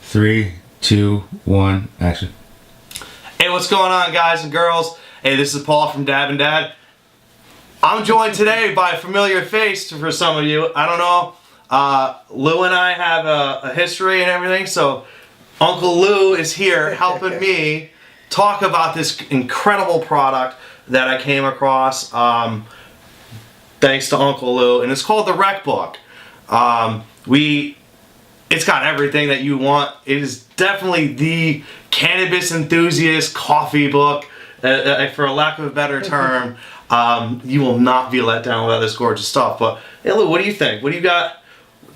3, 2, 1, action. Hey, what's going on, guys and girls? Hey, this is Paul from DabbinDad. I'm joined today by a familiar face for some of you. I don't know. Lou and I have a history and everything, so Uncle Lou is here helping me talk about this incredible product that I came across thanks to Uncle Lou, and it's called the Rec Book. It's got everything that you want. It is definitely the cannabis enthusiast coffee book, for a lack of a better term. You will not be let down without this gorgeous stuff. But hey, Lou, what do you think? What do you got?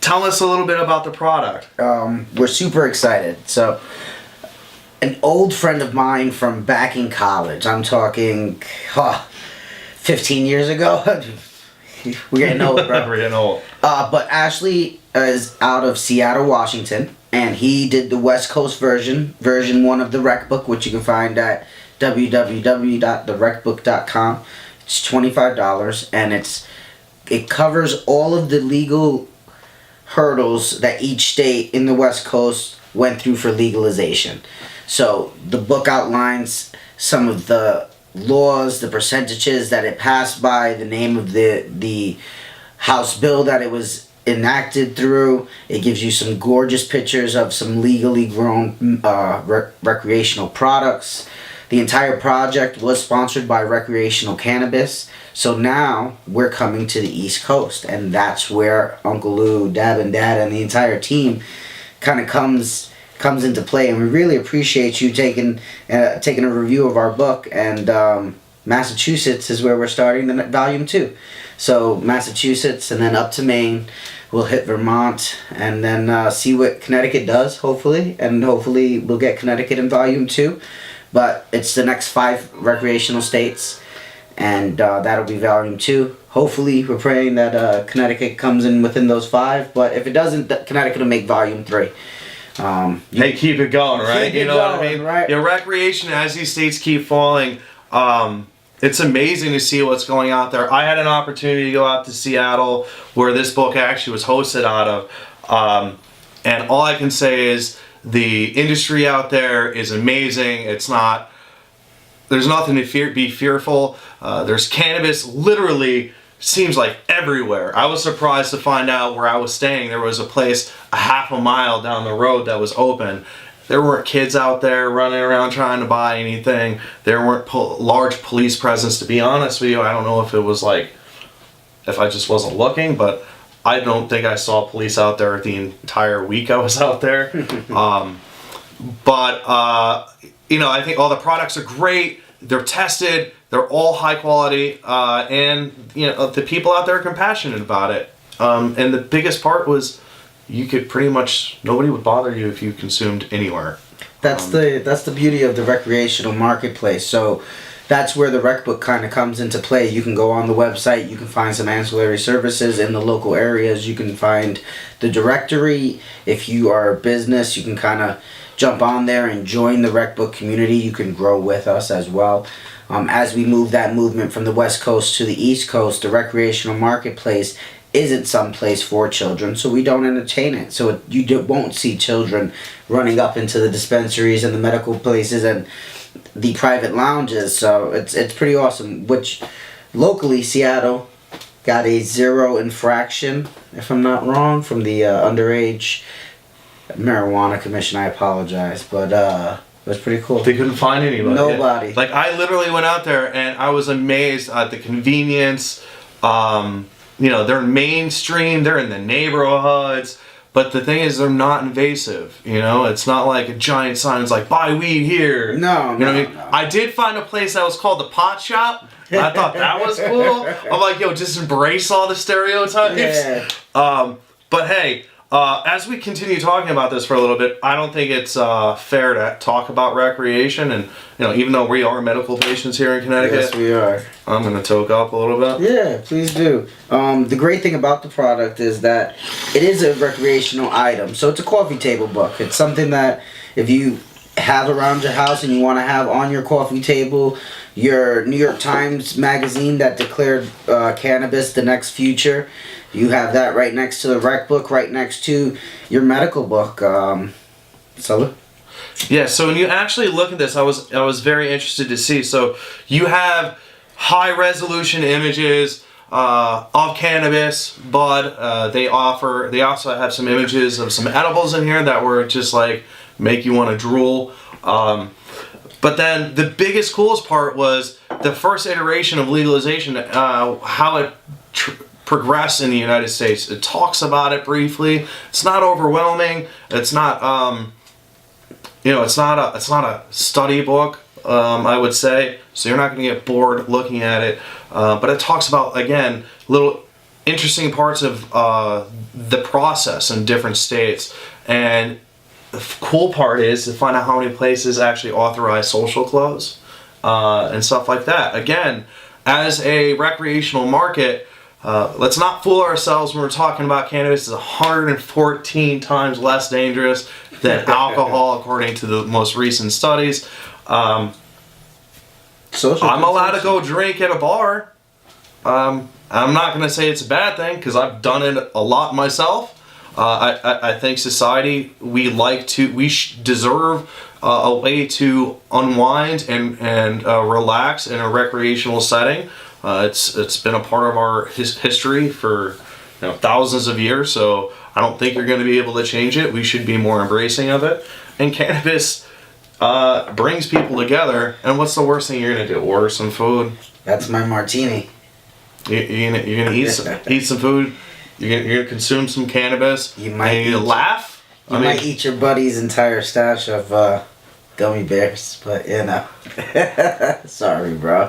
Tell us a little bit about the product. We're super excited. So, an old friend of mine from back in college, I'm talking 15 years ago. We're getting old, bro. We're getting old. But Ashley is out of Seattle, Washington, and he did the West Coast version 1 of the Rec Book, which you can find at www.therecbook.com. It's $25, and it covers all of the legal hurdles that each state in the West Coast went through for legalization. So the book outlines some of the laws, the percentages that it passed by, the name of the House bill that it was enacted through. It gives you some gorgeous pictures of some legally grown recreational products. The entire project was sponsored by Recreational Cannabis. So now we're coming to the East Coast, and that's where Uncle Lou, DabbinDad, and the entire team kind of comes into play. And we really appreciate you taking a review of our book. And Massachusetts is where we're starting the volume 2. So Massachusetts, and then up to Maine. We'll hit Vermont, and then see what Connecticut does, hopefully. And hopefully we'll get Connecticut in volume 2. But it's the next 5 recreational states, and that'll be volume 2. Hopefully, we're praying that Connecticut comes in within those 5. But if it doesn't, Connecticut will make volume 3. They keep it going, right? You know what I mean? Right? Yeah, recreation, as these states keep falling, it's amazing to see what's going out there. I had an opportunity to go out to Seattle, where this book actually was hosted out of, and all I can say is the industry out there is amazing. There's nothing to be fearful. There's cannabis literally seems like everywhere. I was surprised to find out where I was staying there was a place a half a mile down the road that was open. There weren't kids out there running around trying to buy anything. There weren't large police presence, to be honest with you. I don't know if it was if I just wasn't looking, but I don't think I saw police out there the entire week I was out there. I think all the products are great. They're tested. They're all high quality, and the people out there are compassionate about it. And the biggest part was, you could nobody would bother you if you consumed anywhere. That's the beauty of the recreational marketplace. So that's where the Rec Book kind of comes into play. You can go on the website, you can find some ancillary services in the local areas, you can find the directory. If you are a business, you can kind of jump on there and join the Rec Book community. You can grow with us as well. As we move that movement from the West Coast to the East Coast, the recreational marketplace isn't someplace for children, so we don't entertain it. So you won't see children running up into the dispensaries and the medical places and the private lounges. So it's pretty awesome. Which locally, Seattle got a 0 infraction, if I'm not wrong, from the underage marijuana commission. I apologize, but it was pretty cool. They couldn't find anybody. Nobody. I literally went out there and I was amazed at the convenience. They're mainstream, they're in the neighborhoods, but the thing is, they're not invasive. It's not like a giant sign that's like, buy weed here. No, no. I did find a place that was called the Pot Shop. I thought that was cool. I'm like, just embrace all the stereotypes. Yeah. But hey, as we continue talking about this for a little bit, I don't think it's fair to talk about recreation. And even though we are medical patients here in Connecticut, yes, we are. I'm gonna toke up a little bit. Yeah, please do. The great thing about the product is that it is a recreational item. So it's a coffee table book. It's something that if you have around your house and you want to have on your coffee table, your New York Times magazine that declared cannabis the next future. You have that right next to the Rec Book, right next to your medical book. Salud. Yeah, so when you actually look at this, I was very interested to see. So you have high resolution images of cannabis, bud. They also have some images of some edibles in here that were just like make you want to drool. But then the biggest, coolest part was the first iteration of legalization, how it progressed in the United States. It talks about it briefly. It's not overwhelming. It's not, it's not a study book, I would say. So you're not going to get bored looking at it. But it talks about, again, little interesting parts of the process in different states. And the cool part is to find out how many places actually authorize social clubs and stuff like that. Again, as a recreational market, let's not fool ourselves when we're talking about cannabis. It's 114 times less dangerous than alcohol, according to the most recent studies. I'm allowed to go drink at a bar. I'm not going to say it's a bad thing because I've done it a lot myself. I think society, we deserve a way to unwind and relax in a recreational setting. It's been a part of our history for thousands of years, so I don't think you're going to be able to change it. We should be more embracing of it. And cannabis brings people together, and what's the worst thing you're going to do? Order some food. That's my martini. You're gonna eat some food. You're gonna consume some cannabis. You might laugh. You might eat your buddy's entire stash of gummy bears, but sorry, bro.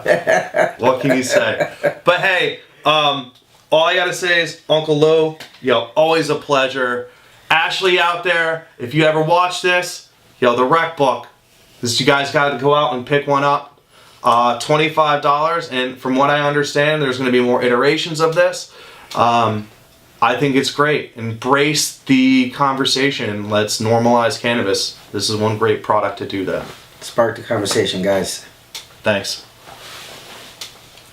What can you say? But hey, all I gotta say is Uncle Lou, always a pleasure. Ashley out there, if you ever watch this, the rec book. You guys gotta go out and pick one up. $25, and from what I understand, there's going to be more iterations of this. I think it's great. Embrace the conversation. Let's normalize cannabis. This is one great product to do that. Spark the conversation, guys. Thanks.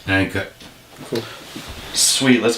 And cut. Cool. Sweet. Let's go.